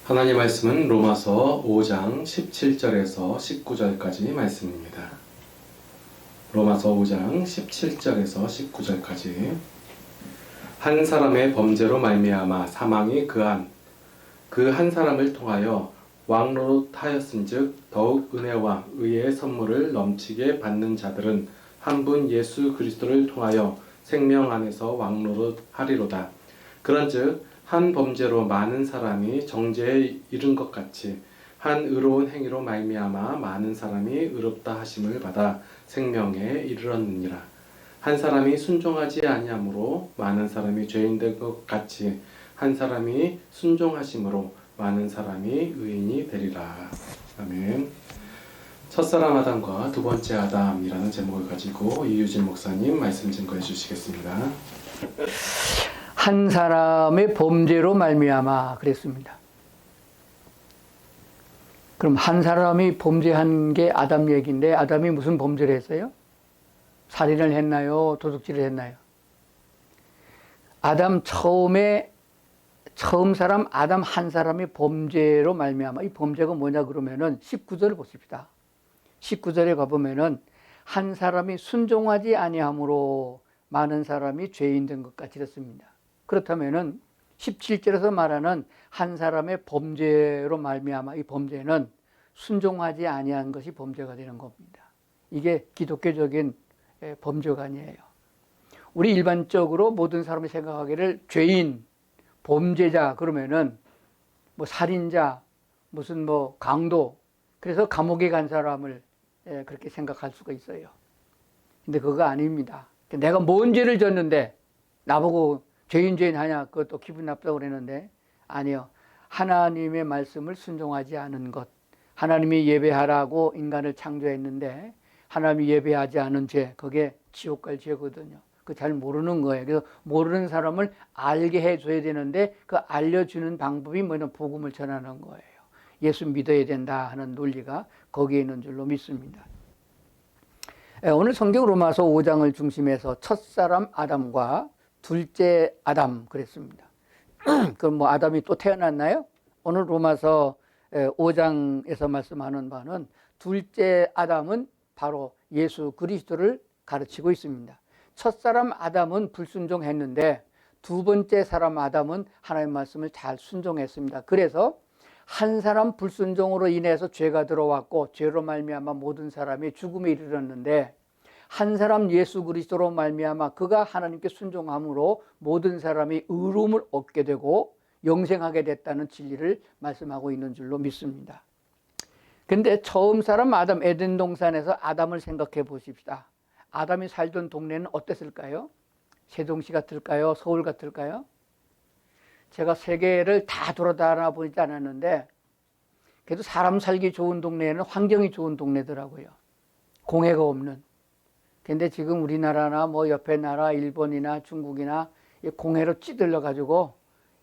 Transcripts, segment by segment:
하나님 말씀은 로마서 5장 17절에서 19절까지 말씀입니다. 로마서 5장 17절에서 19절까지. 한 사람의 범죄로 말미암아 사망이 그 한 사람을 통하여 왕노릇하였은즉 더욱 은혜와 의의 선물을 넘치게 받는 자들은 한 분 예수 그리스도를 통하여 생명 안에서 왕노릇하리로다. 그런즉 한 범죄로 많은 사람이 정죄에 이른 것 같이 한 의로운 행위로 말미암아 많은 사람이 의롭다 하심을 받아 생명에 이르렀느니라. 한 사람이 순종하지 아니함으로 많은 사람이 죄인 된 것 같이 한 사람이 순종하심으로 많은 사람이 의인이 되리라. 아멘. 첫사람 아담과 두 번째 아담이라는 제목을 가지고 이유진 목사님 말씀 증거해 주시겠습니다. 한 사람의 범죄로 말미암아 그랬습니다. 그럼 한 사람이 범죄한 게 아담 얘기인데 아담이 무슨 범죄를 했어요? 살인을 했나요? 도둑질을 했나요? 아담 처음 사람 아담 한 사람이 범죄로 말미암아. 이 범죄가 뭐냐 그러면은 19절을 보십시다. 19절에 가보면은 한 사람이 순종하지 아니함으로 많은 사람이 죄인 된 것 같이 됐습니다. 그렇다면은 17절에서 말하는 한 사람의 범죄로 말미암아 이 범죄는 순종하지 아니한 것이 범죄가 되는 겁니다. 이게 기독교적인 범죄가 아니에요. 우리 일반적으로 모든 사람이 생각하기를 죄인, 범죄자 그러면은 뭐 살인자, 무슨 뭐 강도, 그래서 감옥에 간 사람을 그렇게 생각할 수가 있어요. 근데 그거 아닙니다. 내가 뭔 죄를 졌는데 나보고 죄인 하냐 그것도 기분 나쁘다고 그랬는데 아니요. 하나님의 말씀을 순종하지 않은 것. 하나님이 예배하라고 인간을 창조했는데 하나님이 예배하지 않은 죄, 그게 지옥 갈 죄거든요. 그 잘 모르는 거예요. 그래서 모르는 사람을 알게 해줘야 되는데 그 알려주는 방법이 뭐냐면 복음을 전하는 거예요. 예수 믿어야 된다 하는 논리가 거기에 있는 줄로 믿습니다. 오늘 성경 로마서 5장을 중심해서 첫사람 아담과 둘째 아담 그랬습니다. 그럼 뭐 아담이 또 태어났나요? 오늘 로마서 5장에서 말씀하는 바는 둘째 아담은 바로 예수 그리스도를 가르치고 있습니다. 첫사람 아담은 불순종했는데 두 번째 사람 아담은 하나님의 말씀을 잘 순종했습니다. 그래서 한 사람 불순종으로 인해서 죄가 들어왔고 죄로 말미암아 모든 사람이 죽음에 이르렀는데 한 사람 예수 그리스도로 말미암아 그가 하나님께 순종함으로 모든 사람이 의로움을 얻게 되고 영생하게 됐다는 진리를 말씀하고 있는 줄로 믿습니다. 근데 처음 사람 아담 에덴 동산에서 아담을 생각해 보십시다. 아담이 살던 동네는 어땠을까요? 세종시 같을까요? 서울 같을까요? 제가 세계를 다 돌아다녀 보지 않았는데 그래도 사람 살기 좋은 동네에는 환경이 좋은 동네더라고요. 공해가 없는. 근데 지금 우리나라나 뭐 옆에 나라 일본이나 중국이나 공해로 찌들려 가지고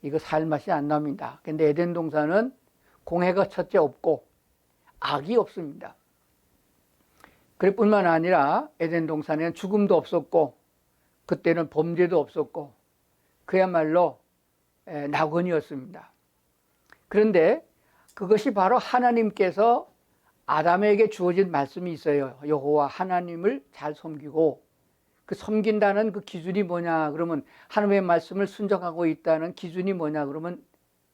이거 살 맛이 안 납니다. 근데 에덴 동산은 공해가 첫째 없고 악이 없습니다. 그럴 뿐만 아니라 에덴 동산에는 죽음도 없었고 그때는 범죄도 없었고 그야말로 낙원이었습니다. 그런데 그것이 바로 하나님께서 아담에게 주어진 말씀이 있어요. 여호와 하나님을 잘 섬기고 그 섬긴다는 그 기준이 뭐냐 그러면 하나님의 말씀을 순종하고 있다는 기준이 뭐냐 그러면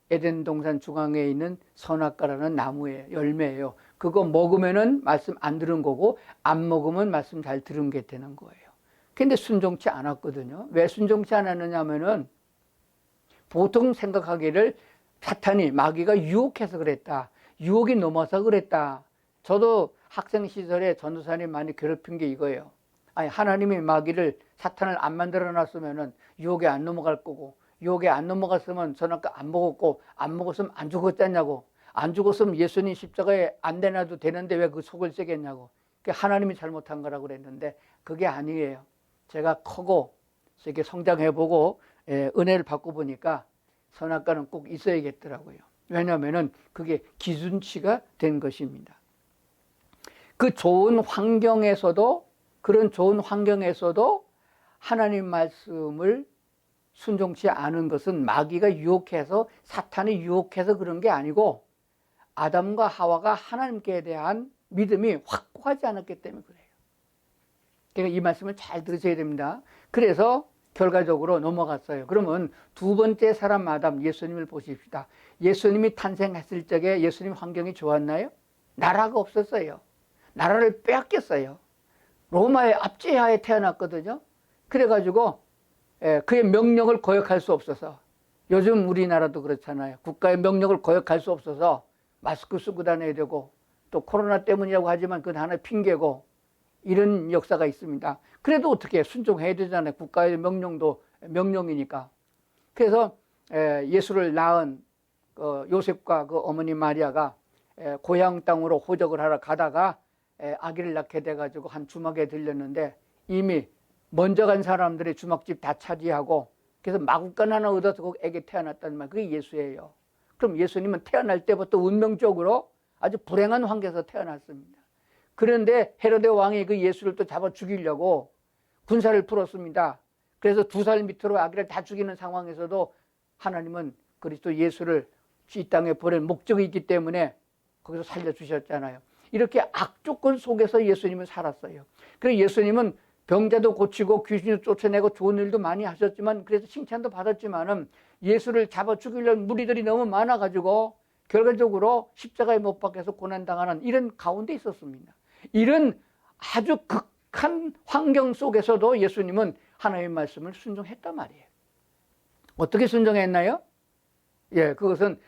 에덴 동산 중앙에 있는 선악과라는 나무예요. 열매예요. 그거 먹으면은 말씀 안 들은 거고 안 먹으면 말씀 잘 들은 게 되는 거예요. 근데 순종치 않았거든요. 왜 순종치 않았느냐 하면은 보통 생각하기를 사탄이 마귀가 유혹해서 그랬다. 유혹이 넘어서 그랬다. 저도 학생 시절에 전도사님 많이 괴롭힌 게 이거예요. 아니 하나님이 마귀를 사탄을 안 만들어 놨으면은 유혹에 안 넘어갈 거고 유혹에 안 넘어갔으면 저는 아까 안 먹었고 안 먹었으면 안 죽었잖냐고 안 죽었으면 예수님 십자가에 안 내놔도 되는데 왜 그 속을 새겠냐고 하나님이 잘못한 거라고 그랬는데 그게 아니에요. 제가 크고 이렇게 성장해보고 은혜를 받고 보니까 선악과는 꼭 있어야겠더라고요. 왜냐하면 그게 기준치가 된 것입니다. 그 좋은 환경에서도 그런 좋은 환경에서도 하나님 말씀을 순종치 않은 것은 마귀가 유혹해서, 사탄이 유혹해서 그런 게 아니고 아담과 하와가 하나님께 대한 믿음이 확고하지 않았기 때문에 그래요. 그러니까 이 말씀을 잘 들으셔야 됩니다. 그래서 결과적으로 넘어갔어요. 그러면 두 번째 사람 아담, 예수님을 보십시다. 예수님이 탄생했을 적에 예수님 환경이 좋았나요? 나라가 없었어요. 나라를 빼앗겼어요. 로마의 압제하에 태어났거든요. 그래가지고 그의 명령을 거역할 수 없어서, 요즘 우리나라도 그렇잖아요. 국가의 명령을 거역할 수 없어서 마스크 쓰고 다녀야 되고, 또 코로나 때문이라고 하지만 그건 하나의 핑계고, 이런 역사가 있습니다. 그래도 어떻게 순종해야 되잖아요. 국가의 명령도 명령이니까. 그래서 예수를 낳은 요셉과 그 어머니 마리아가 고향 땅으로 호적을 하러 가다가 아기를 낳게 돼가지고 한 주막에 들렸는데, 이미 먼저 간 사람들이 주막집 다 차지하고, 그래서 마구간 하나 얻어서 그 애기 태어났단 말이에요. 그게 예수예요. 그럼 예수님은 태어날 때부터 운명적으로 아주 불행한 환경에서 태어났습니다. 그런데 헤로데 왕이 그 예수를 또 잡아 죽이려고 군사를 풀었습니다. 그래서 2살 밑으로 아기를 다 죽이는 상황에서도 하나님은 그리스도 예수를 이 땅에 보낼 목적이 있기 때문에 거기서 살려주셨잖아요. 이렇게 악조건 속에서 예수님은 살았어요. 그래서 예수님은 병자도 고치고 귀신을 쫓아내고 좋은 일도 많이 하셨지만, 그래서 칭찬도 받았지만은 예수를 잡아 죽이려는 무리들이 너무 많아가지고 결과적으로 십자가에 못 박혀서 고난당하는 이런 가운데 있었습니다. 이런 아주 극한 환경 속에서도 예수님은 하나님의 말씀을 순종했단 말이에요. 어떻게 순종했나요? 그것은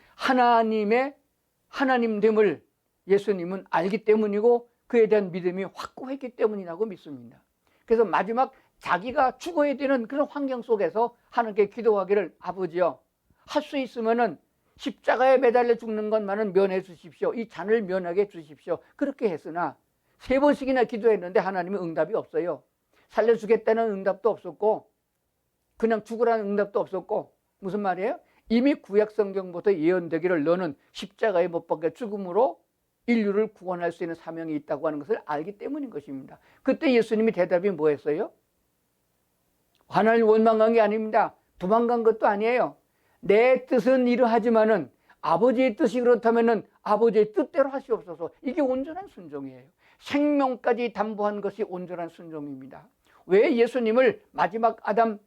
하나님됨을 예수님은 알기 때문이고, 그에 대한 믿음이 확고했기 때문이라고 믿습니다. 그래서 마지막 자기가 죽어야 되는 그런 환경 속에서 하나님께 기도하기를, 아버지요, 할 수 있으면은 십자가에 매달려 죽는 것만은 면해 주십시오. 이 잔을 면하게 주십시오. 그렇게 했으나 3번씩이나 기도했는데 하나님은 응답이 없어요. 살려주겠다는 응답도 없었고, 그냥 죽으라는 응답도 없었고. 무슨 말이에요? 이미 구약 성경부터 예언되기를 너는 십자가에 못 박혀 죽음으로 인류를 구원할 수 있는 사명이 있다고 하는 것을 알기 때문인 것입니다. 그때 예수님이 대답이 뭐였어요? 하나님을 원망한 게 아닙니다. 도망간 것도 아니에요. 내 뜻은 이러하지만은 아버지의 뜻이 그렇다면은 아버지의 뜻대로 하시옵소서. 이게 온전한 순종이에요. 생명까지 담보한 것이 온전한 순종입니다. 왜 예수님을 마지막 아담,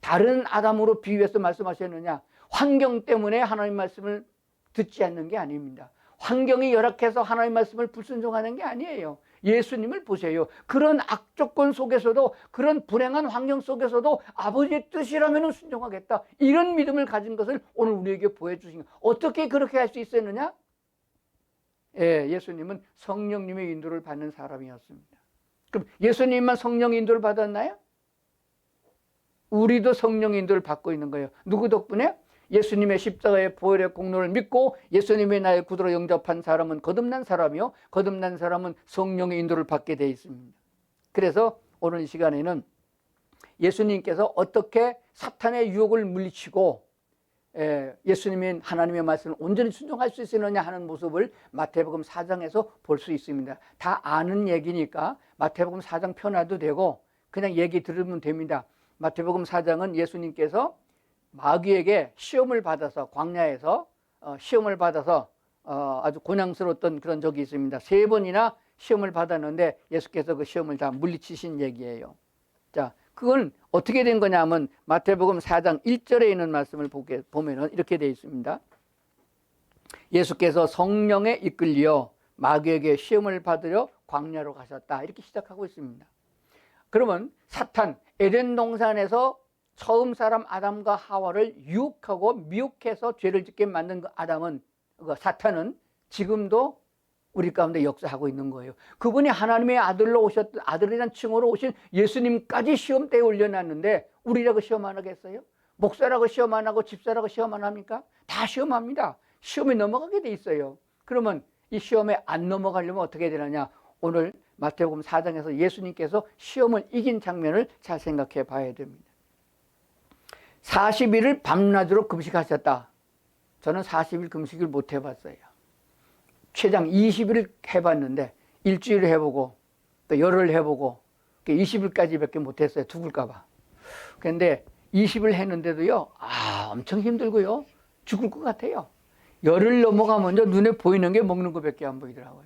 다른 아담으로 비유해서 말씀하셨느냐? 환경 때문에 하나님 말씀을 듣지 않는 게 아닙니다. 환경이 열악해서 하나님 말씀을 불순종하는 게 아니에요. 예수님을 보세요. 그런 악조건 속에서도, 그런 불행한 환경 속에서도 아버지의 뜻이라면 순종하겠다, 이런 믿음을 가진 것을 오늘 우리에게 보여주신 거예요. 어떻게 그렇게 할 수 있었느냐? 예수님은 성령님의 인도를 받는 사람이었습니다. 그럼 예수님만 성령 인도를 받았나요? 우리도 성령 인도를 받고 있는 거예요. 누구 덕분에? 예수님의 십자가의 보혈의 공로를 믿고 예수님의 나의 구주로 영접한 사람은 거듭난 사람이요, 거듭난 사람은 성령의 인도를 받게 되어 있습니다. 그래서 오늘 이 시간에는 예수님께서 어떻게 사탄의 유혹을 물리치고 예수님의 하나님의 말씀을 온전히 순종할 수 있느냐 하는 모습을 마태복음 4장에서 볼 수 있습니다. 다 아는 얘기니까 마태복음 4장 펴놔도 되고 그냥 얘기 들으면 됩니다. 마태복음 4장은 예수님께서 마귀에게 시험을 받아서, 광야에서 시험을 받아서 아주 곤양스러웠던 그런 적이 있습니다. 3번이나 시험을 받았는데 예수께서 그 시험을 다 물리치신 얘기예요. 자, 그건 어떻게 된 거냐 하면 마태복음 4장 1절에 있는 말씀을 보면은 이렇게 되어 있습니다. 예수께서 성령에 이끌려 마귀에게 시험을 받으려 광야로 가셨다, 이렇게 시작하고 있습니다. 그러면 사탄, 에덴 동산에서 처음 사람 아담과 하와를 유혹하고 미혹해서 죄를 짓게 만든 그 사탄은 지금도 우리 가운데 역사하고 있는 거예요. 그분이 하나님의 아들로 오셨던, 아들이라는 칭호로 오신 예수님까지 시험대에 올려놨는데 우리라고 시험 안 하겠어요? 목사라고 시험 안 하고 집사라고 시험 안 합니까? 다 시험합니다. 시험에 넘어가게 돼 있어요. 그러면 이 시험에 안 넘어가려면 어떻게 되느냐? 오늘 마태복음 4장에서 예수님께서 시험을 이긴 장면을 잘 생각해 봐야 됩니다. 40일을 밤낮으로 금식하셨다. 저는 40일 금식을 못 해봤어요. 최장 20일을 해봤는데, 일주일 해보고 또 열흘 해보고 20일까지밖에 못했어요. 죽을까 봐. 그런데 20을 했는데도요, 엄청 힘들고요. 죽을 것 같아요. 열을 넘어가면 눈에 보이는 게 먹는 것밖에 안 보이더라고요.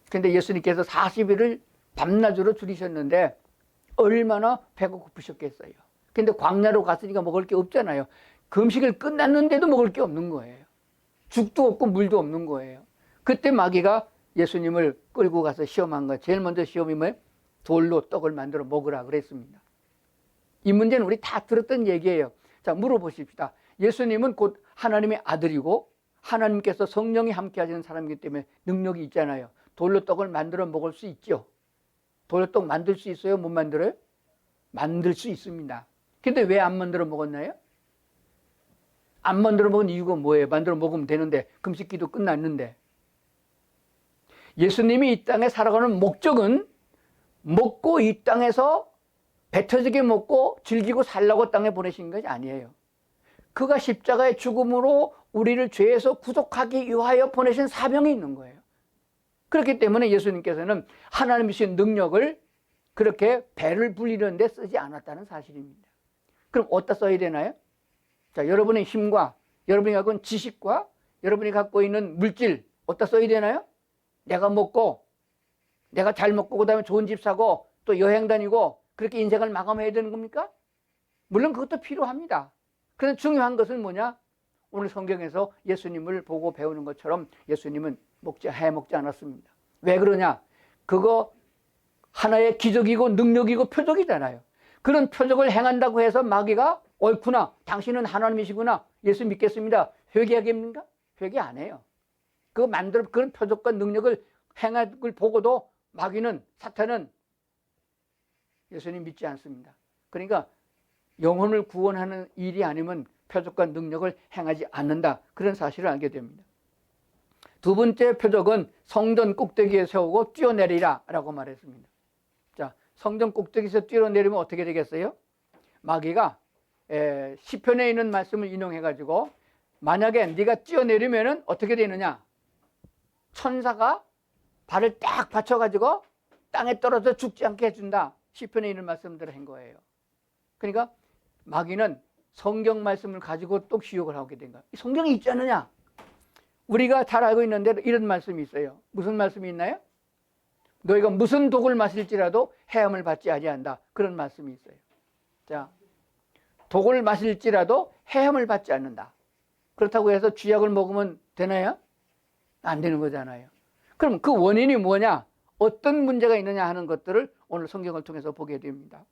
근데 예수님께서 40일을 밤낮으로 줄이셨는데 얼마나 배가 고프셨겠어요. 근데 광야로 갔으니까 먹을 게 없잖아요. 금식을 끝났는데도 먹을 게 없는 거예요. 죽도 없고 물도 없는 거예요. 그때 마귀가 예수님을 끌고 가서 시험한 거. 제일 먼저 시험이 뭐예요? 돌로 떡을 만들어 먹으라 그랬습니다. 이 문제는 우리 다 들었던 얘기예요. 자, 물어보십시다. 예수님은 곧 하나님의 아들이고 하나님께서 성령이 함께 하시는 사람이기 때문에 능력이 있잖아요. 돌로 떡을 만들어 먹을 수 있죠. 돌로 떡 만들 수 있어요? 못 만들어요? 만들 수 있습니다. 근데 왜 안 만들어 먹었나요? 안 만들어 먹은 이유가 뭐예요? 만들어 먹으면 되는데, 금식기도 끝났는데. 예수님이 이 땅에 살아가는 목적은 먹고 이 땅에서 배 터지게 먹고 즐기고 살라고 땅에 보내신 것이 아니에요. 그가 십자가의 죽음으로 우리를 죄에서 구속하기 위하여 보내신 사명이 있는 거예요. 그렇기 때문에 예수님께서는 하나님이신 능력을 그렇게 배를 불리는 데 쓰지 않았다는 사실입니다. 그럼 어디다 써야 되나요? 자, 여러분의 힘과 여러분이 갖고 있는 지식과 여러분이 갖고 있는 물질 어디다 써야 되나요? 내가 먹고 내가 잘 먹고 그다음에 좋은 집 사고 또 여행 다니고 그렇게 인생을 마감해야 되는 겁니까? 물론 그것도 필요합니다. 그런데 중요한 것은 뭐냐? 오늘 성경에서 예수님을 보고 배우는 것처럼 예수님은 해먹지 않았습니다. 왜 그러냐? 그거 하나의 기적이고 능력이고 표적이잖아요. 그런 표적을 행한다고 해서 마귀가 옳구나, 당신은 하나님이시구나, 예수 믿겠습니다, 회개하겠습니까? 회개 안 해요. 그런 표적과 능력을 행한 걸 보고도 마귀는, 사탄은 예수님 믿지 않습니다. 그러니까 영혼을 구원하는 일이 아니면 표적과 능력을 행하지 않는다. 그런 사실을 알게 됩니다. 두 번째 표적은 성전 꼭대기에 세우고 뛰어내리라 라고 말했습니다. 자, 성전 꼭대기에서 뛰어내리면 어떻게 되겠어요? 마귀가 시편에 있는 말씀을 인용해가지고 만약에 네가 뛰어내리면 어떻게 되느냐? 천사가 발을 딱 받쳐가지고 땅에 떨어져 죽지 않게 해준다. 시편에 있는 말씀들을 한 거예요. 그러니까 마귀는 성경 말씀을 가지고 또 기억을 하게 된 거예요. 성경이 있지 않느냐? 우리가 잘 알고 있는 대로 이런 말씀이 있어요. 무슨 말씀이 있나요? 너희가 무슨 독을 마실지라도 해함을 받지 아니한다. 그런 말씀이 있어요. 자, 독을 마실지라도 해함을 받지 않는다. 그렇다고 해서 쥐약을 먹으면 되나요? 안 되는 거잖아요. 그럼 그 원인이 뭐냐? 어떤 문제가 있느냐 하는 것들을 오늘 성경을 통해서 보게 됩니다.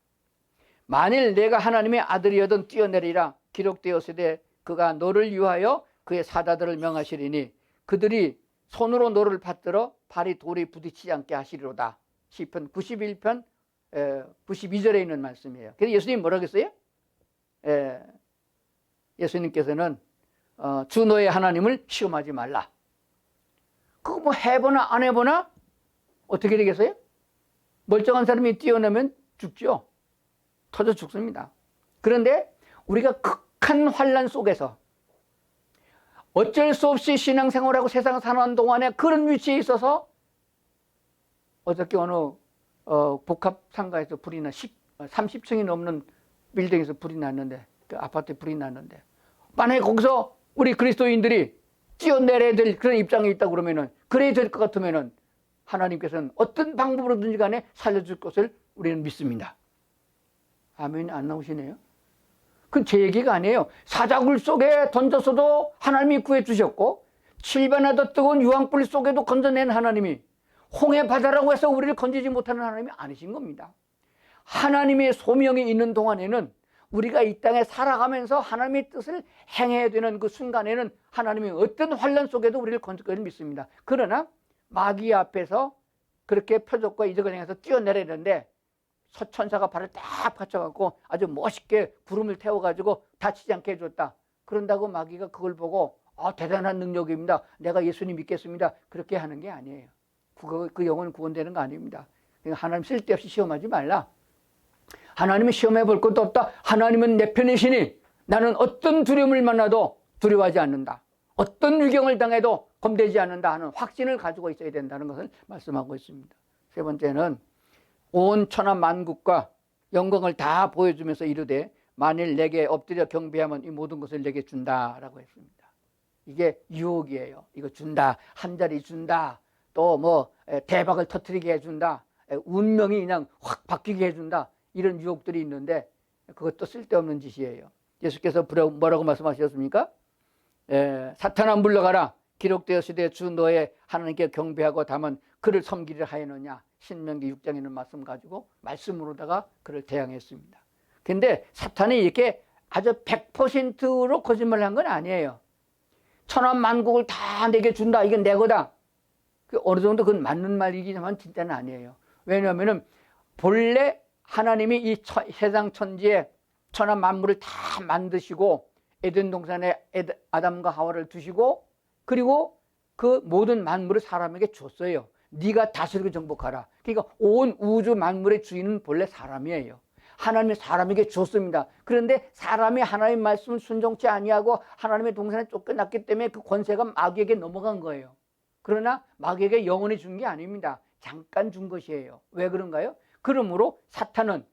만일 내가 하나님의 아들이어든 뛰어내리라 기록되었으되 그가 너를 위하여 그의 사자들을 명하시리니 그들이 손으로 너를 받들어 발이 돌에 부딪히지 않게 하시리로다. 시편 91편 92절에 있는 말씀이에요. 그래서 예수님 뭐라고 했어요? 예수님께서는 주 너의 하나님을 시험하지 말라. 그거 뭐 해보나 안 해보나 어떻게 되겠어요? 멀쩡한 사람이 뛰어내면 죽죠. 터져 죽습니다. 그런데 우리가 극한 환난 속에서 어쩔 수 없이 신앙생활하고 세상 사는 동안에 그런 위치에 있어서 어저께 어느 복합 상가에서 불이 나 30층이 넘는 빌딩에서 불이 났는데, 그 아파트에 불이 났는데, 만약에 거기서 우리 그리스도인들이 뛰어내려야 될 그런 입장에 있다 그러면은, 그래야 될 것 같으면은 하나님께서는 어떤 방법으로든지 간에 살려줄 것을 우리는 믿습니다. 아멘. 안 나오시네요. 그건 제 얘기가 아니에요. 사자굴 속에 던졌어도 하나님이 구해주셨고, 칠반하도 뜨거운 유황불 속에도 건져낸 하나님이 홍해 바다라고 해서 우리를 건지지 못하는 하나님이 아니신 겁니다. 하나님의 소명이 있는 동안에는 우리가 이 땅에 살아가면서 하나님의 뜻을 행해야 되는 그 순간에는 하나님이 어떤 환난 속에도 우리를 건질 것을 믿습니다. 그러나 마귀 앞에서 그렇게 표적과 이적을 행해서 뛰어내리는데 천사가 발을 딱 받쳐갖고 아주 멋있게 구름을 태워가지고 다치지 않게 해줬다. 그런다고 마귀가 그걸 보고 대단한 능력입니다, 내가 예수님 믿겠습니다, 그렇게 하는 게 아니에요. 그 영혼은 구원되는 거 아닙니다. 그러니까 하나님 쓸데없이 시험하지 말라. 하나님은 시험해 볼 것도 없다. 하나님은 내 편이시니 나는 어떤 두려움을 만나도 두려워하지 않는다. 어떤 위경을 당해도 겁내지 않는다 하는 확신을 가지고 있어야 된다는 것을 말씀하고 있습니다. 세 번째는 온 천하 만국과 영광을 다 보여주면서 이르되 만일 내게 엎드려 경배하면 이 모든 것을 내게 준다라고 했습니다. 이게 유혹이에요. 이거 준다, 한 자리 준다, 또 뭐 대박을 터뜨리게 해준다, 운명이 그냥 확 바뀌게 해준다, 이런 유혹들이 있는데 그것도 쓸데없는 짓이에요. 예수께서 뭐라고 말씀하셨습니까? 사탄아 물러가라. 기록되었으되 주 너의 하나님께 경배하고 다만 그를 섬기려 하였느냐. 신명기 6장에 있는 말씀 가지고 말씀으로다가 그를 대항했습니다. 근데 사탄이 이렇게 아주 100%로 거짓말을 한 건 아니에요. 천하만국을 다 내게 준다. 이건 내 거다. 어느 정도 그건 맞는 말이기지만 진짜는 아니에요. 왜냐하면 본래 하나님이 이 세상 천지에 천하만물을 다 만드시고 에덴 동산에 아담과 하와를 두시고 그리고 그 모든 만물을 사람에게 줬어요. 네가 다스리고 정복하라. 그러니까 온 우주 만물의 주인은 본래 사람이에요. 하나님이 사람에게 줬습니다. 그런데 사람이 하나님의 말씀을 순종치 아니하고 하나님의 동산에 쫓겨났기 때문에 그 권세가 마귀에게 넘어간 거예요. 그러나 마귀에게 영원히 준 게 아닙니다. 잠깐 준 것이에요. 왜 그런가요? 그러므로 사탄은,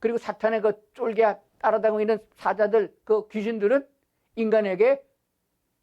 그리고 사탄의 그 쫄게 따라다니고 있는 사자들, 그 귀신들은 인간에게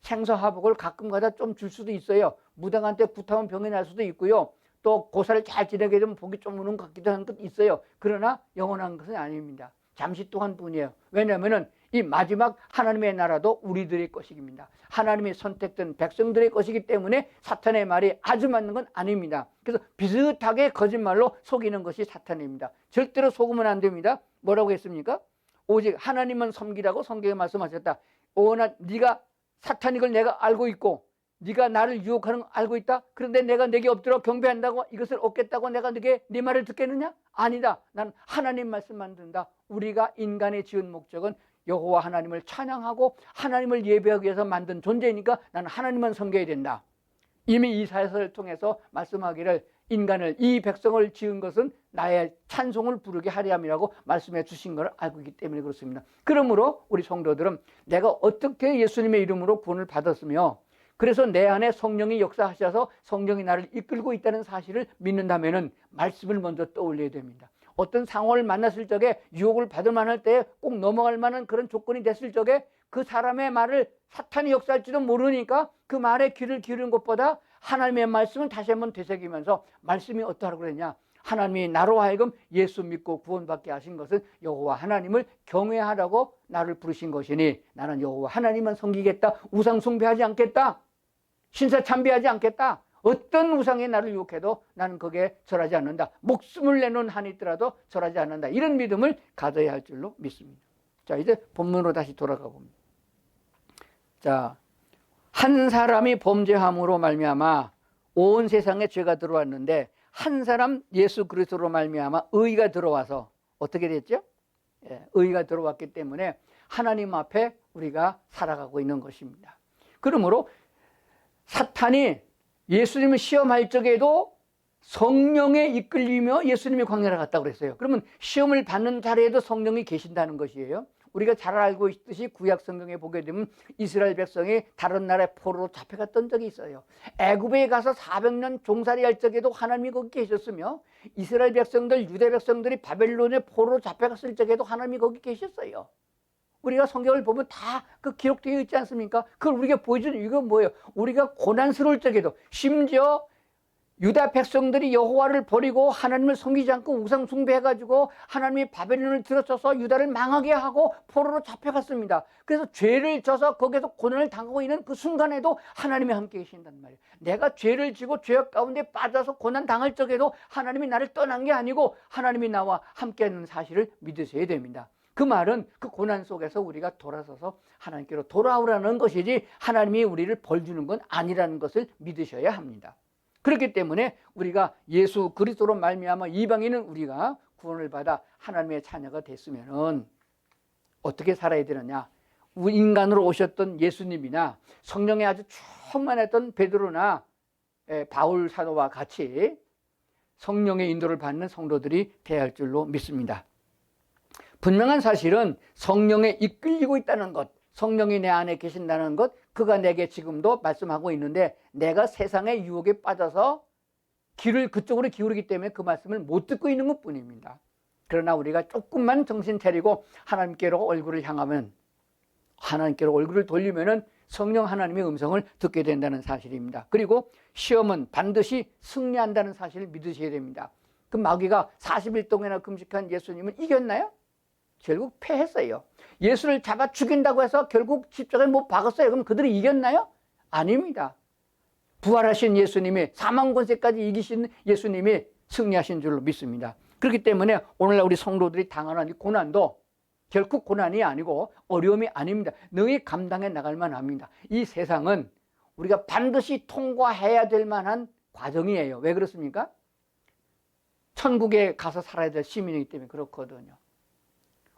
생사화복을 가끔가다 좀 줄 수도 있어요. 무당한테 굿하면 병이 날 수도 있고요. 또 고사를 잘 지내게 되면 복이 좀 오는 것 같기도 하는 것도 있어요. 그러나 영원한 것은 아닙니다. 잠시 동안 뿐이에요. 왜냐하면 이 마지막 하나님의 나라도 우리들의 것입니다. 하나님의 선택된 백성들의 것이기 때문에 사탄의 말이 아주 맞는 건 아닙니다. 그래서 비슷하게 거짓말로 속이는 것이 사탄입니다. 절대로 속으면 안 됩니다. 뭐라고 했습니까? 오직 하나님만 섬기라고 성경에 말씀하셨다. 오나 네가 사탄인 걸 내가 알고 있고 네가 나를 유혹하는 걸 알고 있다. 그런데 내가 내게 엎드려 경배한다고 이것을 얻겠다고 내가 네 말을 듣겠느냐? 아니다. 난 하나님 말씀만 듣는다. 우리가 인간의 지은 목적은 여호와 하나님을 찬양하고 하나님을 예배하기 위해서 만든 존재이니까 나는 하나님만 섬겨야 된다. 이미 이사야서를 통해서 말씀하기를 인간을, 이 백성을 지은 것은 나의 찬송을 부르게 하려 함이라고 말씀해 주신 걸 알고 있기 때문에 그렇습니다. 그러므로 우리 성도들은 내가 어떻게 예수님의 이름으로 구원을 받았으며 그래서 내 안에 성령이 역사하셔서 성령이 나를 이끌고 있다는 사실을 믿는다면 말씀을 먼저 떠올려야 됩니다. 어떤 상황을 만났을 적에 유혹을 받을 만할 때 꼭 넘어갈 만한 그런 조건이 됐을 적에 그 사람의 말을 사탄이 역사할지도 모르니까 그 말에 귀를 기울이는 것보다 하나님의 말씀을 다시 한번 되새기면서 말씀이 어떠하라고 그랬냐. 하나님이 나로 하여금 예수 믿고 구원받게 하신 것은 여호와 하나님을 경외하라고 나를 부르신 것이니 나는 여호와 하나님만 섬기겠다. 우상 숭배하지 않겠다. 신사 참배하지 않겠다. 어떤 우상이 나를 유혹해도 나는 거기에 절하지 않는다. 목숨을 내놓은 한이 있더라도 절하지 않는다. 이런 믿음을 가져야 할 줄로 믿습니다. 자, 이제 본문으로 다시 돌아가 봅니다. 자, 한 사람이 범죄함으로 말미암아 온 세상에 죄가 들어왔는데 한 사람 예수 그리스도로 말미암아 의가 들어와서 어떻게 됐죠? 의가 들어왔기 때문에 하나님 앞에 우리가 살아가고 있는 것입니다. 그러므로 사탄이 예수님을 시험할 적에도 성령에 이끌리며 예수님이 광야를 갔다고 그랬어요. 그러면 시험을 받는 자리에도 성령이 계신다는 것이에요. 우리가 잘 알고 있듯이 구약 성경에 보게 되면 이스라엘 백성이 다른 나라의 포로로 잡혀갔던 적이 있어요. 애굽에 가서 400년 종살이 할 적에도 하나님이 거기 계셨으며 이스라엘 백성들, 유대 백성들이 바벨론의 포로로 잡혀갔을 적에도 하나님이 거기 계셨어요. 우리가 성경을 보면 다 그 기록되어 있지 않습니까? 그걸 우리가 보여주는 이유가 뭐예요? 우리가 고난스러울 적에도 심지어 유다 백성들이 여호와를 버리고 하나님을 섬기지 않고 우상 숭배해가지고 하나님이 바벨론을 들어서서 유다를 망하게 하고 포로로 잡혀갔습니다. 그래서 죄를 져서 거기서 고난을 당하고 있는 그 순간에도 하나님이 함께 계신단 말이에요. 내가 죄를 지고 죄악 가운데 빠져서 고난 당할 적에도 하나님이 나를 떠난 게 아니고 하나님이 나와 함께하는 사실을 믿으셔야 됩니다. 그 말은 그 고난 속에서 우리가 돌아서서 하나님께로 돌아오라는 것이지 하나님이 우리를 벌 주는 건 아니라는 것을 믿으셔야 합니다. 그렇기 때문에 우리가 예수 그리스도로 말미암아 이방인은 우리가 구원을 받아 하나님의 자녀가 됐으면은 어떻게 살아야 되느냐? 인간으로 오셨던 예수님이나 성령에 아주 충만했던 베드로나 바울 사도와 같이 성령의 인도를 받는 성도들이 되어야 할 줄로 믿습니다. 분명한 사실은 성령에 이끌리고 있다는 것, 성령이 내 안에 계신다는 것, 그가 내게 지금도 말씀하고 있는데 내가 세상의 유혹에 빠져서 귀를 그쪽으로 기울이기 때문에 그 말씀을 못 듣고 있는 것 뿐입니다. 그러나 우리가 조금만 정신 차리고 하나님께로 얼굴을 향하면, 하나님께로 얼굴을 돌리면은 성령 하나님의 음성을 듣게 된다는 사실입니다. 그리고 시험은 반드시 승리한다는 사실을 믿으셔야 됩니다. 그 마귀가 40일 동안이나 금식한 예수님은 이겼나요? 결국 패했어요. 예수를 잡아 죽인다고 해서 결국 십자가에 못 박았어요. 그럼 그들이 이겼나요? 아닙니다. 부활하신 예수님이, 사망 권세까지 이기신 예수님이 승리하신 줄로 믿습니다. 그렇기 때문에 오늘날 우리 성도들이 당하는 이 고난도 결국 고난이 아니고 어려움이 아닙니다. 능히 감당해 나갈 만합니다. 이 세상은 우리가 반드시 통과해야 될 만한 과정이에요. 왜 그렇습니까? 천국에 가서 살아야 될 시민이기 때문에 그렇거든요.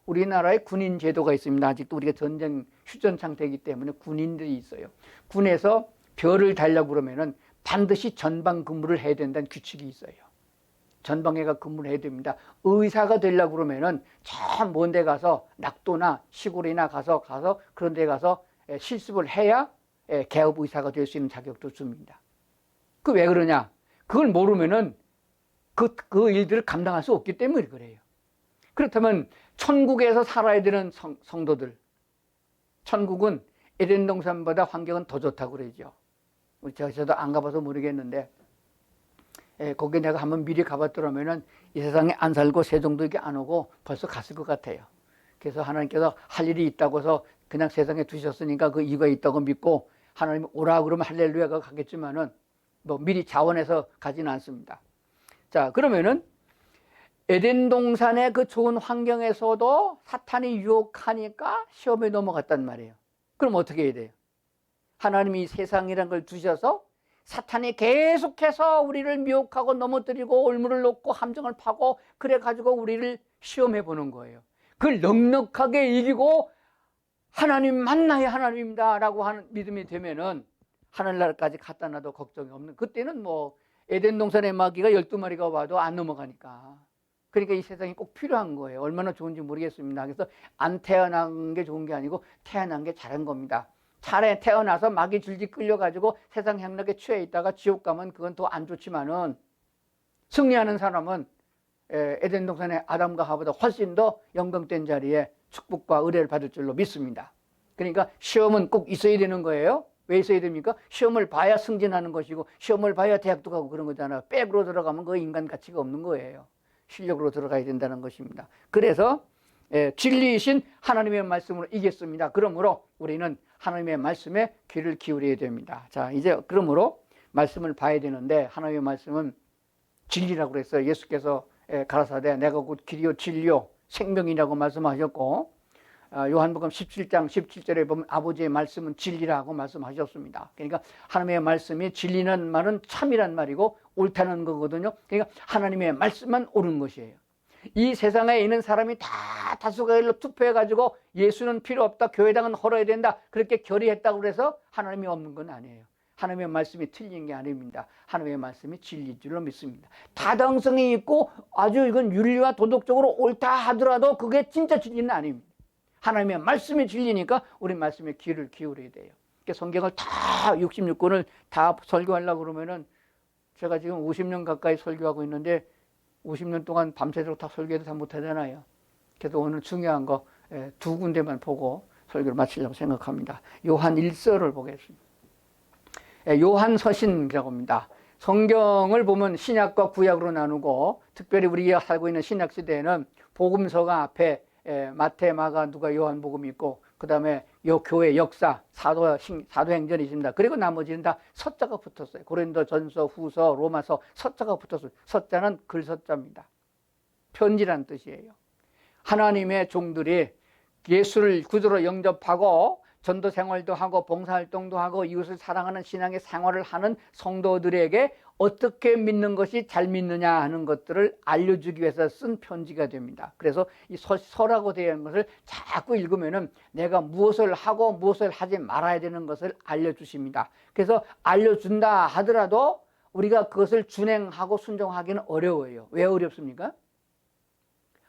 우리나라에 군인 제도가 있습니다. 아직도 우리가 전쟁 휴전 상태이기 때문에 군인들이 있어요. 군에서 별을 달라고 그러면은 반드시 전방 근무를 해야 된다는 규칙이 있어요. 전방에가 근무를 해야 됩니다. 의사가 되려고 그러면은 저 먼 데 가서 낙도나 시골이나 가서 그런 데 가서 실습을 해야 개업 의사가 될 수 있는 자격도 줍니다. 그 왜 그러냐? 그걸 모르면은 그 일들을 감당할 수 없기 때문에 그래요. 그렇다면 천국에서 살아야 되는 성도들, 천국은 에덴 동산보다 환경은 더 좋다고 그러죠. 저도 안 가봐서 모르겠는데, 거기 내가 한번 미리 가봤더라면은 이 세상에 안 살고 세종도 이렇게 안 오고 벌써 갔을 것 같아요. 그래서 하나님께서 할 일이 있다고 해서 그냥 세상에 두셨으니까 그 이유가 있다고 믿고 하나님 오라 그러면 할렐루야가 가겠지만은 뭐 미리 자원해서 가지는 않습니다. 자, 그러면은 에덴 동산의 그 좋은 환경에서도 사탄이 유혹하니까 시험에 넘어갔단 말이에요. 그럼 어떻게 해야 돼요? 하나님이 세상이란 걸 두셔서 사탄이 계속해서 우리를 미혹하고 넘어뜨리고 올무를 놓고 함정을 파고 그래가지고 우리를 시험해 보는 거예요. 그걸 넉넉하게 이기고 하나님 만나야 하나님입니다 라고 하는 믿음이 되면은 하늘나라까지 갖다 놔도 걱정이 없는, 그때는 뭐 에덴 동산의 마귀가 12마리가 와도 안 넘어가니까. 그러니까 이 세상이 꼭 필요한 거예요. 얼마나 좋은지 모르겠습니다. 그래서 안 태어난 게 좋은 게 아니고 태어난 게 잘한 겁니다. 차라리 태어나서 마귀 줄지 끌려가지고 세상 향락에 취해 있다가 지옥 가면 그건 더 안 좋지만은 승리하는 사람은 에덴 동산의 아담과 하와보다 훨씬 더 영광된 자리에 축복과 의뢰를 받을 줄로 믿습니다. 그러니까 시험은 꼭 있어야 되는 거예요. 왜 있어야 됩니까? 시험을 봐야 승진하는 것이고 시험을 봐야 대학도 가고 그런 거잖아요. 백으로 들어가면 그 인간 가치가 없는 거예요. 실력으로 들어가야 된다는 것입니다. 그래서 진리이신 하나님의 말씀으로 이겼습니다. 그러므로 우리는 하나님의 말씀에 귀를 기울여야 됩니다. 자, 이제 그러므로 말씀을 봐야 되는데 하나님의 말씀은 진리라고 그랬어요. 예수께서 가라사대 내가 곧 길이요 진리요 생명이라고 말씀하셨고, 요한복음 17장 17절에 보면 아버지의 말씀은 진리라고 말씀하셨습니다. 그러니까 하나님의 말씀이 진리는 말은 참이란 말이고 옳다는 거거든요. 그러니까 하나님의 말씀만 옳은 것이에요. 이 세상에 있는 사람이 다 다수가 일로 투표해가지고 예수는 필요 없다, 교회당은 헐어야 된다, 그렇게 결의했다고 그래서 하나님이 없는 건 아니에요. 하나님의 말씀이 틀린 게 아닙니다. 하나님의 말씀이 진리인 줄로 믿습니다. 다당성이 있고 아주 이건 윤리와 도덕적으로 옳다 하더라도 그게 진짜 진리는 아닙니다. 하나님의 말씀이 진리니까 우리 말씀에 귀를 기울여야 돼요. 그러니까 성경을 다 66권을 다 설교하려고 그러면은 제가 지금 50년 가까이 설교하고 있는데 50년 동안 밤새도록 다 설교해도 다 못하잖아요. 그래서 오늘 중요한 거 두 군데만 보고 설교를 마치려고 생각합니다. 요한 1서를 보겠습니다. 요한 서신이라고 합니다. 성경을 보면 신약과 구약으로 나누고 특별히 우리가 살고 있는 신약 시대에는 복음서가 앞에 마태, 마가, 누가, 요한복음이 있고 그 다음에 요 교회 역사, 사도행전이 있습니다. 그리고 나머지는 다 서자가 붙었어요. 고린도 전서, 후서, 로마서 서자가 붙었어요. 서자는 글서자입니다. 편지란 뜻이에요. 하나님의 종들이 예수를 구주로 영접하고 전도 생활도 하고 봉사활동도 하고 이웃을 사랑하는 신앙의 생활을 하는 성도들에게 어떻게 믿는 것이 잘 믿느냐 하는 것들을 알려주기 위해서 쓴 편지가 됩니다. 그래서 이 서라고 되어 있는 것을 자꾸 읽으면은 내가 무엇을 하고 무엇을 하지 말아야 되는 것을 알려주십니다. 그래서 알려준다 하더라도 우리가 그것을 준행하고 순종하기는 어려워요. 왜 어렵습니까?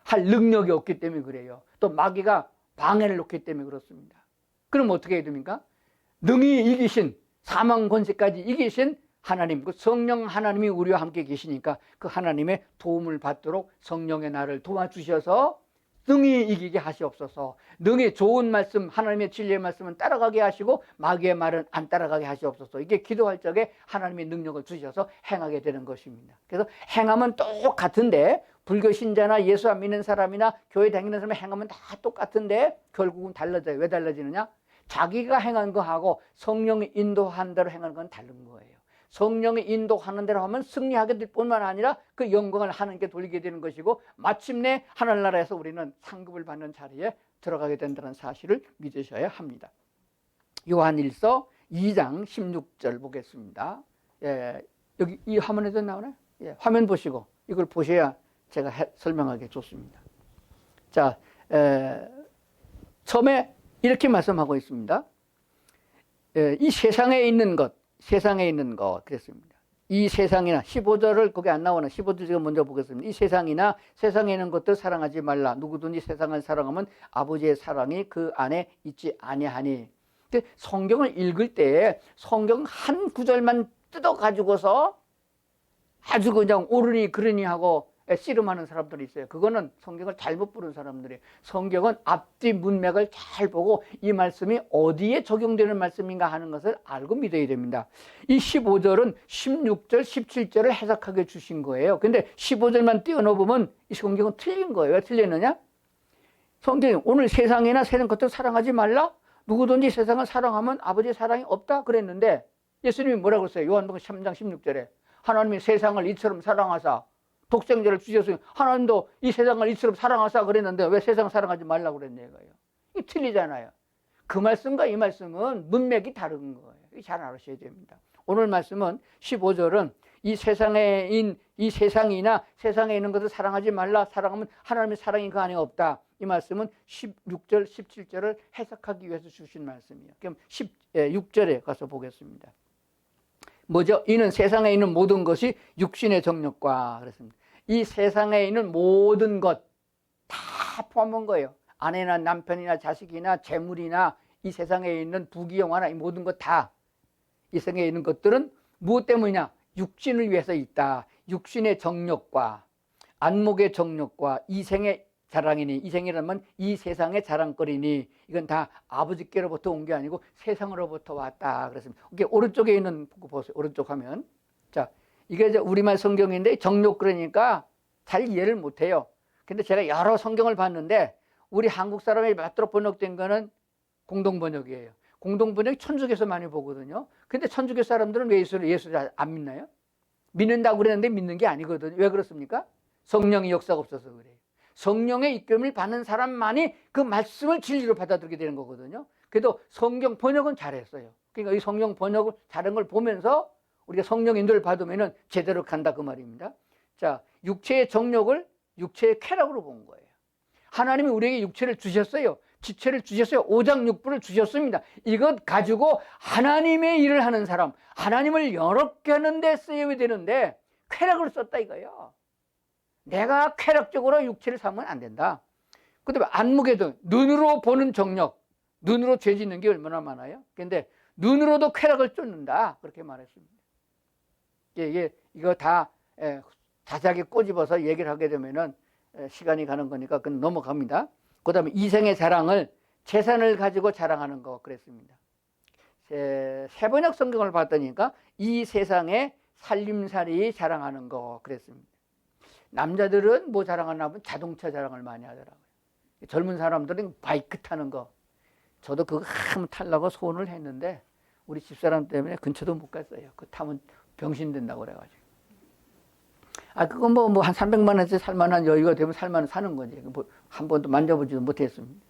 할 능력이 없기 때문에 그래요. 또 마귀가 방해를 놓기 때문에 그렇습니다. 그럼 어떻게 해야 됩니까? 능히 이기신, 사망 권세까지 이기신 하나님, 그 성령 하나님이 우리와 함께 계시니까 그 하나님의 도움을 받도록 성령의 나를 도와주셔서 능히 이기게 하시옵소서. 능히 좋은 말씀, 하나님의 진리의 말씀은 따라가게 하시고 마귀의 말은 안 따라가게 하시옵소서. 이게 기도할 적에 하나님의 능력을 주셔서 행하게 되는 것입니다. 그래서 행함은 똑같은데 불교 신자나 예수 안 믿는 사람이나 교회 다니는 사람이 행하면 다 똑같은데 결국은 달라져요. 왜 달라지느냐? 자기가 행한 거하고 성령이 인도한 대로 행하는 건 다른 거예요. 성령이 인도하는 대로 하면 승리하게 될 뿐만 아니라 그 영광을 하나님께 돌리게 되는 것이고 마침내 하늘나라에서 우리는 상급을 받는 자리에 들어가게 된다는 사실을 믿으셔야 합니다. 요한일서 2장 16절 보겠습니다. 여기 이 화면에도 나오나요? 화면 보시고 이걸 보셔야 제가 설명하기 좋습니다. 자, 처음에 이렇게 말씀하고 있습니다. 이 세상에 있는 것 그랬습니다. 이 세상이나 15절을 거기 안 나오나 15절 제가 먼저 보겠습니다. 이 세상이나 세상에 있는 것들 사랑하지 말라. 누구든지 세상을 사랑하면 아버지의 사랑이 그 안에 있지 아니하니. 성경을 읽을 때 성경 한 구절만 뜯어 가지고서 아주 그냥 옳으니 그러니 하고 씨름하는 사람들이 있어요. 그거는 성경을 잘못 부른 사람들이에요. 성경은 앞뒤 문맥을 잘 보고 이 말씀이 어디에 적용되는 말씀인가 하는 것을 알고 믿어야 됩니다. 이 15절은 16절, 17절을 해석하게 주신 거예요. 근데 15절만 띄워놓으면 이 성경은 틀린 거예요. 왜 틀렸느냐? 성경이 오늘 세상이나 세상 것들 사랑하지 말라? 누구든지 세상을 사랑하면 아버지의 사랑이 없다 그랬는데 예수님이 뭐라고 그랬어요? 요한복음 3장 16절에 하나님이 세상을 이처럼 사랑하사 독생자를 주셨으니 하나님도 이 세상을 이처럼 사랑하사 그랬는데 왜 세상을 사랑하지 말라고 그랬냐 이거예요. 이게 틀리잖아요. 그 말씀과 이 말씀은 문맥이 다른 거예요. 잘 알으셔야 됩니다. 오늘 말씀은 15절은 이 세상이나 세상에 있는 것을 사랑하지 말라. 사랑하면 하나님의 사랑이 그 안에 없다. 이 말씀은 16절, 17절을 해석하기 위해서 주신 말씀이에요. 그럼 16절에 가서 보겠습니다. 뭐죠? 이는 세상에 있는 모든 것이 육신의 정욕과 그랬습니다. 이 세상에 있는 모든 것 다 포함한 거예요. 아내나 남편이나 자식이나 재물이나 이 세상에 있는 부귀영화나 이 모든 것 다 이 세상에 있는 것들은 무엇 때문이냐? 육신을 위해서 있다. 육신의 정욕과 안목의 정욕과 이생의 자랑이니 이생이라면 이 세상의 자랑거리니 이건 다 아버지께로부터 온 게 아니고 세상으로부터 왔다 그랬습니다. 이게 오른쪽에 있는 거 보세요. 오른쪽 화면. 자, 이게 이제 우리말 성경인데 정욕 그러니까 잘 이해를 못 해요. 근데 제가 여러 성경을 봤는데 우리 한국 사람이 맞도록 번역된 거는 공동 번역이에요. 공동 번역이 천주교에서 많이 보거든요. 근데 천주교 사람들은 왜 예수를 안 믿나요? 믿는다고 그랬는데 믿는 게 아니거든요. 왜 그렇습니까? 성령의 역사가 없어서 그래요. 성령의 이끌림을 받는 사람만이 그 말씀을 진리로 받아들이게 되는 거거든요. 그래도 성경 번역은 잘했어요. 그러니까 이 성경 번역을 잘한 걸 보면서 우리가 성령 인도를 받으면 제대로 간다 그 말입니다. 자, 육체의 정욕을 육체의 쾌락으로 본 거예요. 하나님이 우리에게 육체를 주셨어요. 지체를 주셨어요. 오장육부를 주셨습니다. 이것 가지고 하나님의 일을 하는 사람, 하나님을 영롭게 하는 데 쓰여야 되는데 쾌락을 썼다 이거예요. 내가 쾌락적으로 육체를 삼으면 안 된다. 그 다음에 안목에도 눈으로 보는 정력, 눈으로 죄 짓는 게 얼마나 많아요. 그런데 눈으로도 쾌락을 쫓는다 그렇게 말했습니다. 이거 다 자세하게 꼬집어서 얘기를 하게 되면은 시간이 가는 거니까 그건 넘어갑니다. 그 다음에 이생의 자랑을 재산을 가지고 자랑하는 거 그랬습니다. 세번역 성경을 봤더니까 이 세상에 살림살이 자랑하는 거 그랬습니다. 남자들은 뭐 자랑하나 보면 자동차 자랑을 많이 하더라고요. 젊은 사람들은 바이크 타는 거. 저도 그거 한번 타려고 소원을 했는데 우리 집사람 때문에 근처도 못 갔어요. 그거 타면 병신 된다고 그래가지고. 그건 뭐 한 300만 원에서 살만한 여유가 되면 살만한 사는 거지. 한 번도 만져보지도 못했습니다.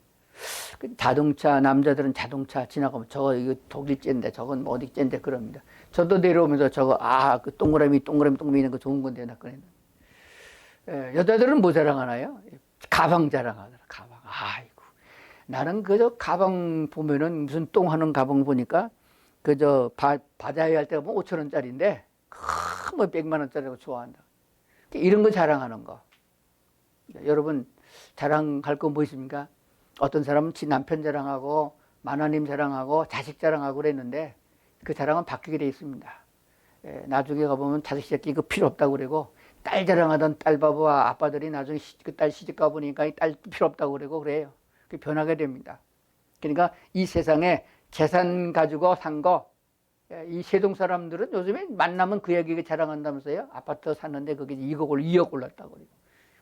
자동차, 남자들은 자동차 지나가면 저거 이거 독일 째인데 저건 뭐 어디 째인데 그럽니다. 저도 내려오면서 저거 그 동그라미 있는 거 좋은 건데 나 그랬는데. 여자들은 뭐 자랑하나요? 가방 자랑하더라. 가방. 아이고. 나는 그저 가방 보면은 무슨 똥 하는 가방 보니까 그저 바자회 할 때가 뭐 5,000원짜리인데 뭐 100만 원짜리라고 좋아한다. 이런 거 자랑하는 거. 여러분 자랑할 거 뭐 있습니까? 어떤 사람은 지 남편 자랑하고 만화님 자랑하고 자식 자랑하고 그랬는데 그 자랑은 바뀌게 돼 있습니다. 나중에 가보면 자식 새끼 그 필요 없다고 그러고, 딸 자랑하던 딸 바보와 아빠들이 나중에 그 딸 시집 가보니까 이 딸 필요 없다고 그러고 그래요. 그 변하게 됩니다. 그러니까 이 세상에 재산 가지고 산 거, 이 세동 사람들은 요즘에 만나면 그 얘기 자랑한다면서요. 아파트 샀는데 그게 2억 올랐다고 그러고,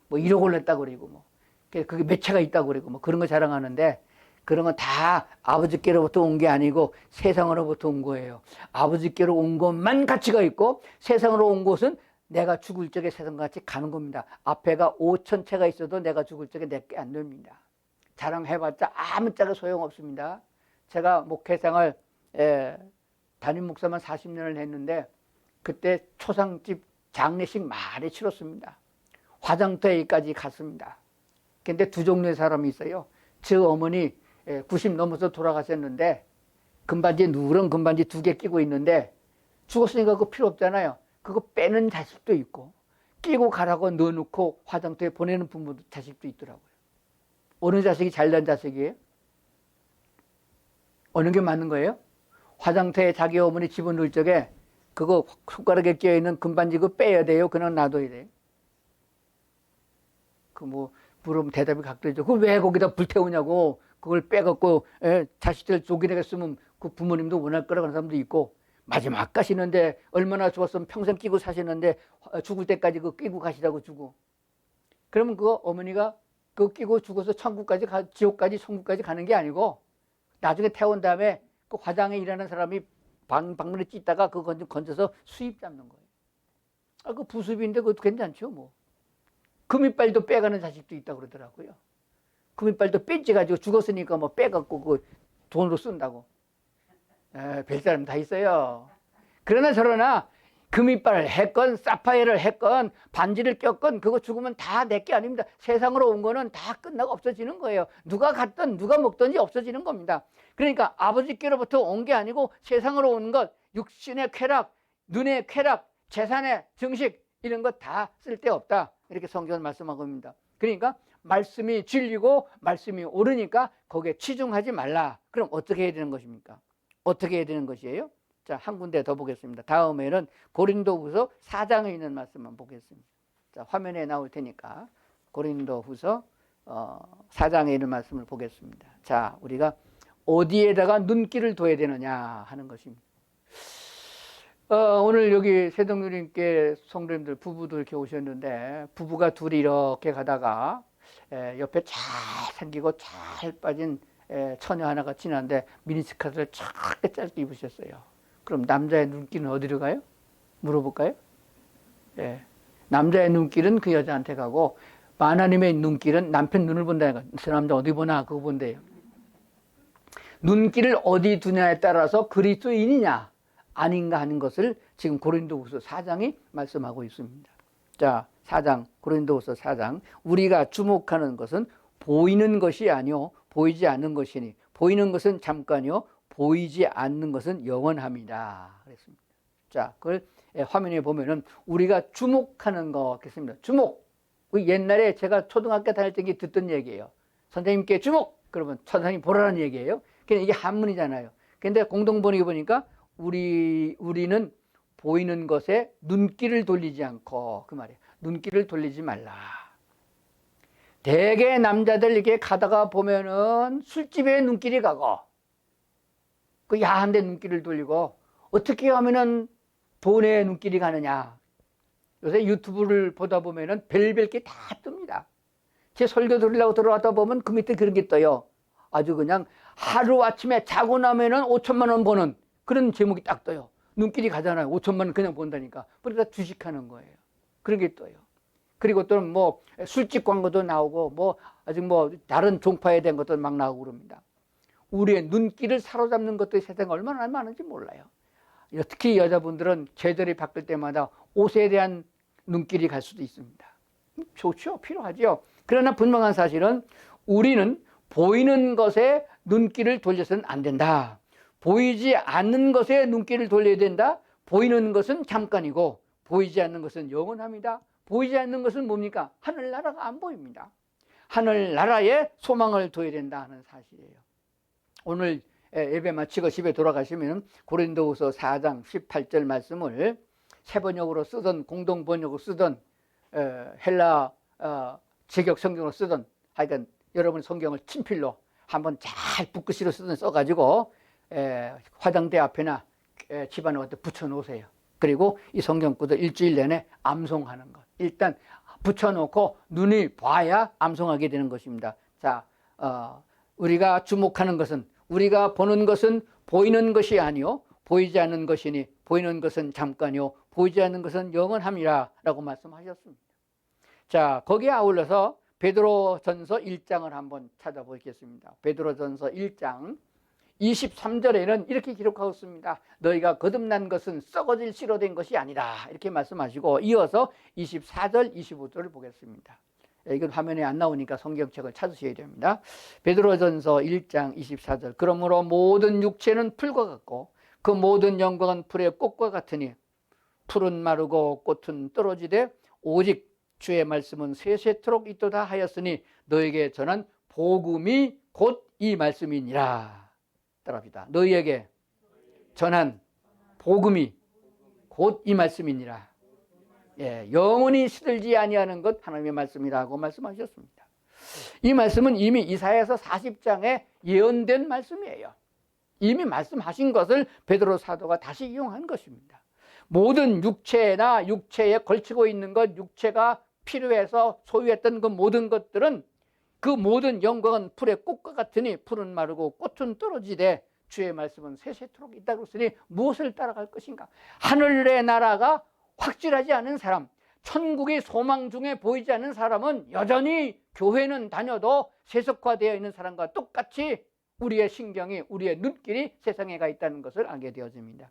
뭐 1억 올랐다고 그러고, 뭐 그게 몇 채가 있다고 그러고, 뭐 그런 거 자랑하는데, 그런 건 다 아버지께로부터 온 게 아니고 세상으로부터 온 거예요. 아버지께로 온 것만 가치가 있고, 세상으로 온 것은 내가 죽을 적에 세상같이 가는 겁니다. 앞에가 5천 채가 있어도 내가 죽을 적에 내게 안 됩니다. 자랑해봤자 아무짝에 소용없습니다. 제가 목회생활 담임 목사만 40년을 했는데, 그때 초상집 장례식 많이 치렀습니다. 화장터에까지 갔습니다. 근데 두 종류의 사람이 있어요. 저 어머니 90 넘어서 돌아가셨는데, 금반지, 누런 금반지 2개 끼고 있는데, 죽었으니까 그거 필요 없잖아요. 그거 빼는 자식도 있고, 끼고 가라고 넣어놓고 화장터에 보내는 부모도 자식도 있더라고요. 어느 자식이 잘난 자식이에요? 어느 게 맞는 거예요? 화장터에 자기 어머니 집어넣을 적에 그거 손가락에 끼어있는 금반지 그거 빼야 돼요? 그냥 놔둬야 돼요? 물으면 대답이 각도죠. 그걸 왜 거기다 불태우냐고. 그걸 빼갖고 자식들 속이 되겠으면 그 부모님도 원할 거라고 하는 사람도 있고, 마지막 가시는데 얼마나 좋았으면 평생 끼고 사시는데 죽을 때까지 그거 끼고 가시라고 주고. 그러면 그거 어머니가 그거 끼고 죽어서 천국까지 지옥까지 천국까지 가는 게 아니고, 나중에 태운 다음에 그 화장에 일하는 사람이 방문에 찢다가 그거 건져서 수입 잡는 거예요. 그 부수입인데 그것도 괜찮죠 뭐. 금이빨도 빼가는 자식도 있다고 그러더라고요. 금이빨도 뺀지가지고 죽었으니까 뭐 빼갖고 그 돈으로 쓴다고. 별 사람 다 있어요. 그러나 저러나 금이빨을 했건 사파이어를 했건 반지를 꼈건 그거 죽으면 다 내 게 아닙니다. 세상으로 온 거는 다 끝나고 없어지는 거예요. 누가 갔든 누가 먹든지 없어지는 겁니다. 그러니까 아버지께로부터 온 게 아니고 세상으로 온 것, 육신의 쾌락, 눈의 쾌락, 재산의 증식, 이런 것 다 쓸데없다. 이렇게 성경은 말씀하고 있습니다. 그러니까 말씀이 진리고 말씀이 옳으니까 거기에 치중하지 말라. 그럼 어떻게 해야 되는 것입니까? 어떻게 해야 되는 것이에요? 자, 한 군데 더 보겠습니다. 다음에는 고린도후서 4장에 있는 말씀만 보겠습니다. 자, 화면에 나올 테니까 고린도후서 4장에 있는 말씀을 보겠습니다. 자, 우리가 어디에다가 눈길을 둬야 되느냐 하는 것입니다. 오늘 여기 세동누님께 성도님들 부부들 이렇게 오셨는데, 부부가 둘이 이렇게 가다가 옆에 잘 생기고 잘 빠진 처녀 하나가 지나는데 미니스커트를 짧게 입으셨어요. 그럼 남자의 눈길은 어디로 가요? 물어볼까요? 남자의 눈길은 그 여자한테 가고, 하나님의 눈길은 남편 눈을 본다니까. 저 남자 어디 보나 그거 본대요. 눈길을 어디 두냐에 따라서 그리스도인이냐 아닌가 하는 것을 지금 고린도후서 4장이 말씀하고 있습니다. 자, 4장, 고린도후서 4장. 우리가 주목하는 것은 보이는 것이 아니요 보이지 않는 것이니, 보이는 것은 잠깐이요 보이지 않는 것은 영원합니다. 그랬습니다. 자, 그걸 화면에 보면은 우리가 주목하는 거 겠습니다. 주목. 옛날에 제가 초등학교 다닐 때 듣던 얘기예요. 선생님께 주목! 그러면 선생님 보라는 얘기예요. 그냥 이게 한문이잖아요. 근데 공동번역에 보니까 우리는 보이는 것에 눈길을 돌리지 않고, 그 말이에요. 눈길을 돌리지 말라. 대개 남자들 이렇게 가다가 보면은 술집에 눈길이 가고, 그 야한 데 눈길을 돌리고, 어떻게 하면은 돈에 눈길이 가느냐. 요새 유튜브를 보다 보면은 별별 게 다 뜹니다. 제 설교 들으려고 들어왔다 보면 그 밑에 그런 게 떠요. 아주 그냥 하루아침에 자고 나면은 5천만 원 버는 그런 제목이 딱 떠요. 눈길이 가잖아요. 5천만 원 그냥 본다니까. 그러니까 주식하는 거예요. 그런 게 떠요. 그리고 또는 뭐 술집 광고도 나오고, 뭐 아직 뭐 다른 종파에 대한 것도 막 나오고 그럽니다. 우리의 눈길을 사로잡는 것도 세상에 얼마나 많은지 몰라요. 특히 여자분들은 계절이 바뀔 때마다 옷에 대한 눈길이 갈 수도 있습니다. 좋죠. 필요하죠. 그러나 분명한 사실은 우리는 보이는 것에 눈길을 돌려서는 안 된다. 보이지 않는 것에 눈길을 돌려야 된다. 보이는 것은 잠깐이고 보이지 않는 것은 영원합니다. 보이지 않는 것은 뭡니까? 하늘나라가 안 보입니다. 하늘나라에 소망을 둬야 된다 하는 사실이에요. 오늘 예배 마치고 집에 돌아가시면 고린도후서 4장 18절 말씀을 세번역으로 쓰든 공동 번역으로 쓰든 헬라 제격 성경으로 쓰든 하여간 여러분 성경을 친필로 한번 잘 붓글씨로 쓰든 써가지고 화장대 앞에나 집안에 어디 붙여놓으세요. 그리고 이 성경구도 일주일 내내 암송하는 것. 일단 붙여놓고 눈이 봐야 암송하게 되는 것입니다. 자, 우리가 주목하는 것은, 우리가 보는 것은 보이는 것이 아니요 보이지 않는 것이니 보이는 것은 잠깐이요 보이지 않는 것은 영원함이라 라고 말씀하셨습니다. 자, 거기에 아울러서 베드로전서 1장을 한번 찾아보겠습니다. 베드로전서 1장 23절에는 이렇게 기록하고 있습니다. 너희가 거듭난 것은 썩어질 씨로 된 것이 아니라 이렇게 말씀하시고, 이어서 24절 25절을 보겠습니다. 이건 화면에 안 나오니까 성경책을 찾으셔야 됩니다. 베드로전서 1장 24절. 그러므로 모든 육체는 풀과 같고 그 모든 영광은 풀의 꽃과 같으니 풀은 마르고 꽃은 떨어지되 오직 주의 말씀은 세세토록 있도다 하였으니 너에게 전한 복음이 곧 이 말씀이니라. 따라합시다. 너희에게 전한 복음이 곧 이 말씀이니라. 영원히 시들지 아니하는 것 하나님의 말씀이라고 말씀하셨습니다. 이 말씀은 이미 이사야서 40장에 예언된 말씀이에요. 이미 말씀하신 것을 베드로 사도가 다시 이용한 것입니다. 모든 육체나 육체에 걸치고 있는 것, 육체가 필요해서 소유했던 그 모든 것들은, 그 모든 영광은 풀의 꽃과 같으니 풀은 마르고 꽃은 떨어지되 주의 말씀은 세세토록 있다고 했으니 무엇을 따라갈 것인가? 하늘의 나라가 확실하지 않은 사람, 천국의 소망 중에 보이지 않는 사람은 여전히 교회는 다녀도 세속화되어 있는 사람과 똑같이 우리의 신경이, 우리의 눈길이 세상에 가 있다는 것을 알게 되어집니다.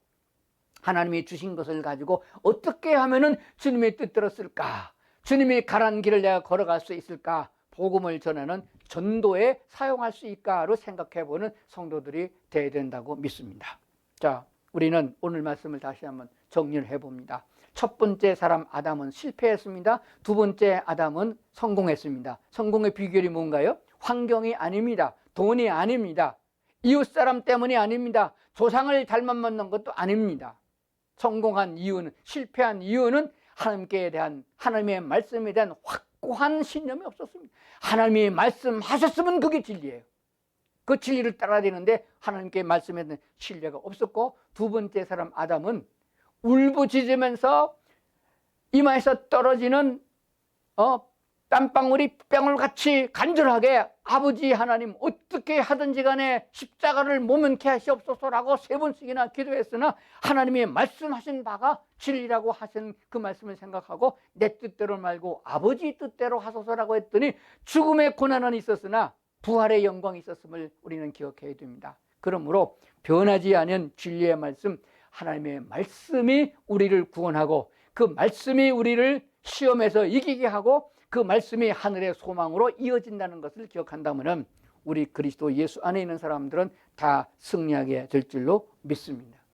하나님이 주신 것을 가지고 어떻게 하면은 주님의 뜻대로 쓸까? 주님이 가란 길을 내가 걸어갈 수 있을까? 복음을 전하는 전도에 사용할 수 있을까로 생각해보는 성도들이 되어야 된다고 믿습니다. 자, 우리는 오늘 말씀을 다시 한번 정리를 해봅니다. 첫 번째 사람 아담은 실패했습니다. 두 번째 아담은 성공했습니다. 성공의 비결이 뭔가요? 환경이 아닙니다. 돈이 아닙니다. 이웃 사람 때문이 아닙니다. 조상을 잘못 만난 것도 아닙니다. 성공한 이유는, 실패한 이유는 하나님께 대한, 하나님의 말씀에 대한 확고한 신념이 없었습니다. 하나님이 말씀하셨으면 그게 진리예요. 그 진리를 따라야 되는데 하나님께 말씀에 대한 신뢰가 없었고, 두 번째 사람 아담은 울부짖으면서 이마에서 떨어지는 땀방울이 병을같이 간절하게 아버지 하나님 어떻게 하든지 간에 십자가를 모면케 하시옵소서라고 3번씩이나 기도했으나 하나님이 말씀하신 바가 진리라고 하신 그 말씀을 생각하고 내 뜻대로 말고 아버지 뜻대로 하소서라고 했더니 죽음의 고난은 있었으나 부활의 영광이 있었음을 우리는 기억해야 됩니다. 그러므로 변하지 않은 진리의 말씀, 하나님의 말씀이 우리를 구원하고 그 말씀이 우리를 시험에서 이기게 하고 그 말씀이 하늘의 소망으로 이어진다는 것을 기억한다면 우리 그리스도 예수 안에 있는 사람들은 다 승리하게 될 줄로 믿습니다.